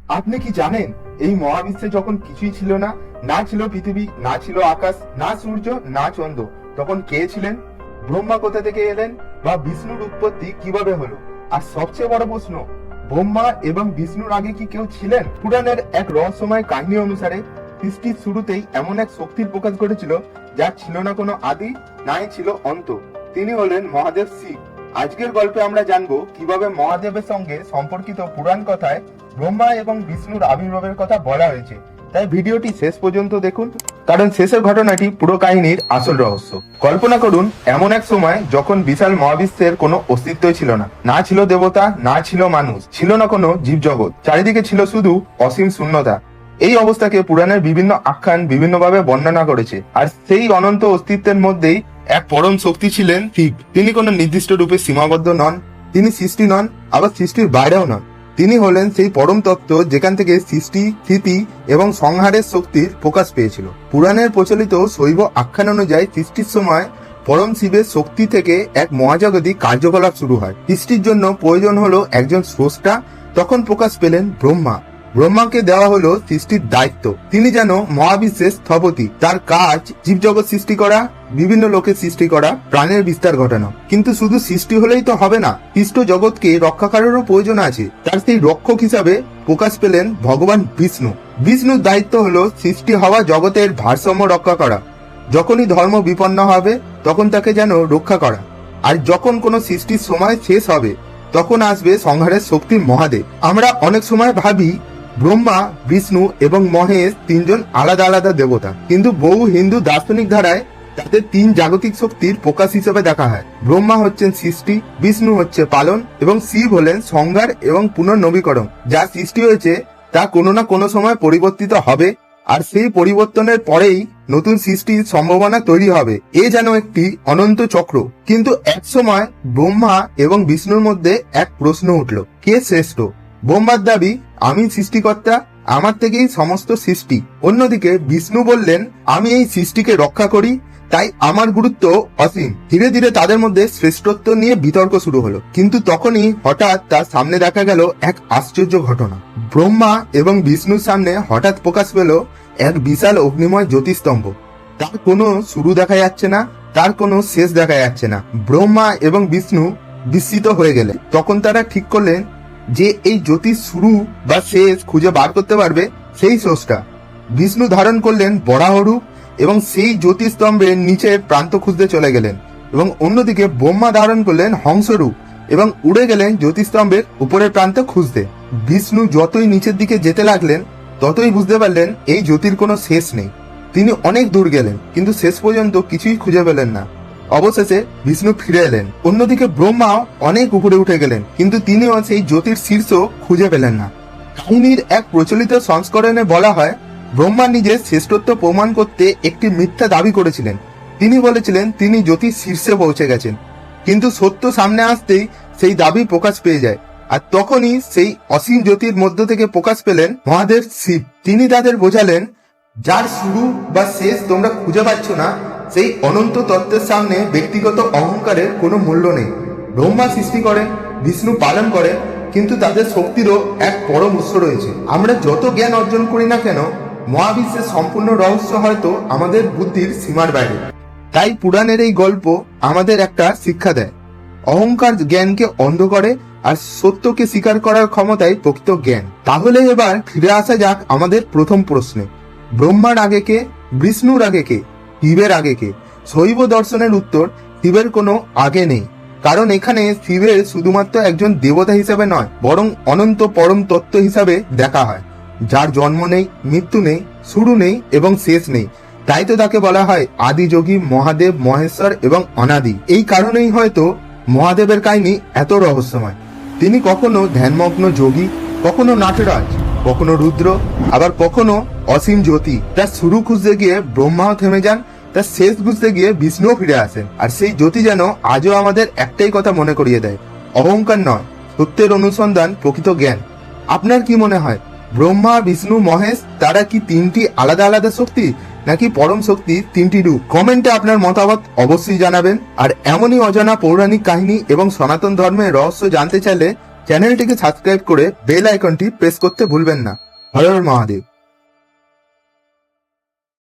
আপনি কি জানেন এই মহাবিশ্বে যখন কিছুই ছিল না, না ছিল পৃথিবী, না ছিল আকাশ, না সূর্য, না চন্দ্র, তখন কে ছিলেন? ব্রহ্মা কোথা থেকে এলেন বা বিষ্ণুর উৎপত্তি কিভাবে হলো? আর সবচেয়ে বড় প্রশ্ন, ব্রহ্মা এবং বিষ্ণুর আগে কি কেউ ছিলেন? পুরাণের এক রহস্যময় কাহিনী অনুসারে সৃষ্টির শুরুতেই এমন এক শক্তির প্রকাশ ঘটেছিল যার ছিল না কোনো আদি, নাই ছিল অন্ত। তিনি হলেন মহাদেব শিব। আজকের গল্পে আমরা জানবো কিভাবে মহাদেবের সঙ্গে সম্পর্কিত পুরাণ কথায় ব্রহ্মা এবং বিষ্ণুর আবির্ভাবের কথা বলা হয়েছে। তাই ভিডিওটি শেষ পর্যন্ত দেখুন, কারণ শেষের ঘটনাটি পুরো কাহিনীর আসল রহস্য। কল্পনা করুন এমন এক সময় যখন বিশাল মহাবিশ্বের কোনো অস্তিত্বই ছিল না, না ছিল দেবতা, না ছিল মানুষ, ছিল না কোনো জীবজগৎ, চারিদিকে ছিল শুধু অসীম শূন্যতা। এই অবস্থাকে পুরাণের বিভিন্ন আখ্যান বিভিন্নভাবে বর্ণনা করেছে। আর সেই অনন্ত অস্তিত্বের মধ্যেই এক পরম শক্তি ছিলেন শিব। তিনি কোনো নির্দিষ্ট রূপে সীমাবদ্ধ নন, তিনি সৃষ্টি নন, আবার সৃষ্টির বাইরেও নন। তিনি হলেন সেই পরম তত্ত্ব যেখান থেকে সৃষ্টি, স্থিতি এবং সংহারের শক্তির প্রকাশ পেয়েছিল। পুরাণের প্রচলিত শৈব আখ্যান অনুযায়ী সৃষ্টির সময় পরম শিবের শক্তি থেকে এক মহাজাগতিক কার্যকলাপ শুরু হয়। সৃষ্টির জন্য প্রয়োজন হলো একজন স্রষ্টা। তখন প্রকাশ পেলেন ব্রহ্মা। ব্রহ্মাকে দেওয়া হলো সৃষ্টির দায়িত্ব। তিনি যেন মহাবিশ্বের স্থপতি। তার কাজ জীবজগৎ সৃষ্টি করা, বিভিন্ন লোকের সৃষ্টি করা, প্রাণের বিস্তার ঘটানো। কিন্তু শুধু সৃষ্টি হলেই তো হবে না, সৃষ্ট জগৎকে রক্ষা করারও প্রয়োজন আছে। তার সেই রক্ষক হিসাবে প্রকাশ পেলেন ভগবান বিষ্ণু। বিষ্ণুর দায়িত্ব হলো সৃষ্টি হওয়া জগতের ভারসাম্য রক্ষা করা। যখনই ধর্ম বিপন্ন হবে তখন তাকে যেন রক্ষা করা। আর যখন কোনো সৃষ্টির সময় শেষ হবে তখন আসবে সংহারের শক্তির মহাদেব। আমরা অনেক সময় ভাবি ব্রহ্মা, বিষ্ণু এবং মহেশ তিনজন আলাদা আলাদা দেবতা, কিন্তু বহু হিন্দু দার্শনিক ধারায় তাদের তিন জাগতিক শক্তির প্রকাশ হিসেবে দেখা হয়। ব্রহ্মা হচ্ছেন সৃষ্টি, বিষ্ণু হচ্ছে পালন এবং শিব হলেন সংহার এবং পুনর্নবীকরণ। যা সৃষ্টি হয়েছে তা কোনো না কোনো সময় পরিবর্তিত হবে, আর সেই পরিবর্তনের পরেই নতুন সৃষ্টির সম্ভাবনা তৈরি হবে। এ যেন একটি অনন্ত চক্র। কিন্তু এক সময় ব্রহ্মা এবং বিষ্ণুর মধ্যে এক প্রশ্ন উঠল, কে শ্রেষ্ঠ? ব্রহ্মার দাবি, আমি সৃষ্টিকর্তা, আমার থেকেই সমস্ত সৃষ্টি। অন্যদিকে বিষ্ণু বললেন, আমি এই সৃষ্টিকে রক্ষা করি, তাই আমার গুরুত্ব অসীম। ধীরে ধীরে তাদের মধ্যে শ্রেষ্ঠত্ব নিয়ে বিতর্ক শুরু হলো। কিন্তু তখনই হঠাৎ তার সামনে দেখা গেল এক আশ্চর্য ঘটনা। ব্রহ্মা এবং বিষ্ণুর সামনে হঠাৎ প্রকাশ পেল এক বিশাল অগ্নিময় জ্যোতিস্তম্ভ। তার কোনো শুরু দেখা যাচ্ছে না, তার কোনো শেষ দেখা যাচ্ছে না। ব্রহ্মা এবং বিষ্ণু বিস্মিত হয়ে গেলেন। তখন তারা ঠিক করলেন যে এই জ্যোতির শুরু বা শেষ খুঁজে বার করতে পারবে সেই স্রষ্টা। বিষ্ণু ধারণ করলেন বরাহ রূপ এবং সেই জ্যোতিস্তম্ভের নিচের প্রান্ত খুঁজতে চলে গেলেন, এবং অন্যদিকে ব্রহ্মা ধারণ করলেন হংসরূপ এবং উড়ে গেলেন জ্যোতিস্তম্ভের উপরের প্রান্ত খুঁজতে। বিষ্ণু যতই নিচের দিকে যেতে লাগলেন ততই বুঝতে পারলেন এই জ্যোতির কোনো শেষ নেই। তিনি অনেক দূর গেলেন কিন্তু শেষ পর্যন্ত কিছুই খুঁজে পেলেন না। অবশেষে বিষ্ণু ফিরে এলেন। অন্যদিকে ব্রহ্মাও অনেক উপরে উঠে গেলেন, কিন্তু তিনিও সেই জ্যোতির শীর্ষ খুঁজে পেলেন না। কাহিনীর এক প্রচলিত সংস্করণে বলা হয়, ব্রহ্মা নিজের শ্রেষ্ঠত্ব প্রমাণ করতে একটি মিথ্যা দাবি করেছিলেন। তিনি বলেছিলেন তিনি জ্যোতির শীর্ষে পৌঁছে গেছেন, কিন্তু সত্য সামনে আসতেই সেই দাবি প্রকাশ পেয়ে যায়। আর তখনই সেই অসীম জ্যোতির মধ্য থেকে প্রকাশ পেলেন মহাদেব শিব। তিনি তাদের বোঝালেন, যার শুরু বা শেষ তোমরা খুঁজে পাচ্ছ না, সেই অনন্ত তত্ত্বের সামনে ব্যক্তিগত অহংকারের কোনো মূল্য নেই। ব্রহ্মা সৃষ্টি করেন, বিষ্ণু পালন করেন, কিন্তু তাদের শক্তিরও এক পরম উৎস রয়েছে। আমরা যত জ্ঞান অর্জন করি না কেন, মহাবিশ্বের সম্পূর্ণ রহস্য হয়তো আমাদের বুদ্ধির সীমার বাইরে। তাই পুরাণের এই গল্প আমাদের একটা শিক্ষা দেয়, অহংকার জ্ঞানকে অন্ধ করে, আর সত্যকে স্বীকার করার ক্ষমতাই প্রকৃত জ্ঞান। তাহলে এবার ফিরে আসা যাক আমাদের প্রথম প্রশ্নে, ব্রহ্মার আগে কে, বিষ্ণুর আগে কে, শিবের আগে কে? শৈব দর্শনের উত্তর, শিবের কোনো আগে নেই। কারণ এখানে শিবের শুধুমাত্র একজন দেবতা হিসেবে নয়, বরং অনন্ত পরম তত্ত্ব হিসাবে দেখা হয়, যার জন্ম নেই, মৃত্যু নেই, শুরু নেই এবং শেষ নেই। তাই তো তাকে বলা হয় আদিযোগী, মহাদেব, মহেশ্বর এবং অনাদি। এই কারণেই হয়তো মহাদেবের কাহিনী এত রহস্যময়। তিনি কখনো ধ্যানমগ্ন যোগী, কখনো নাটরাজ, কখনো রুদ্র, আবার কখনো অসীম জ্যোতি। তার শুরু খুঁজতে গিয়ে ব্রহ্মাও থেমে যান, তার শেষ বুঝতে গিয়ে বিষ্ণুও ফিরে আসেন। আর সেই জ্যোতি যেন আজও আমাদের একটাই কথা মনে করিয়ে দেয়, অহংকার নয়, সত্যের অনুসন্ধান প্রকৃত জ্ঞান। আপনার কি মনে হয়, ব্রহ্মা, বিষ্ণু, মহেশ তারা কি তিনটি আলাদা আলাদা শক্তি, নাকি পরম শক্তি তিনটি রূপ? কমেন্টে আপনার মতামত অবশ্যই জানাবেন। আর এমনই অজানা পৌরাণিক কাহিনী এবং সনাতন ধর্মের রহস্য জানতে চাইলে চ্যানেলটিকে সাবস্ক্রাইব করে বেল আইকনটি প্রেস করতে ভুলবেন না। হর হর মহাদেব।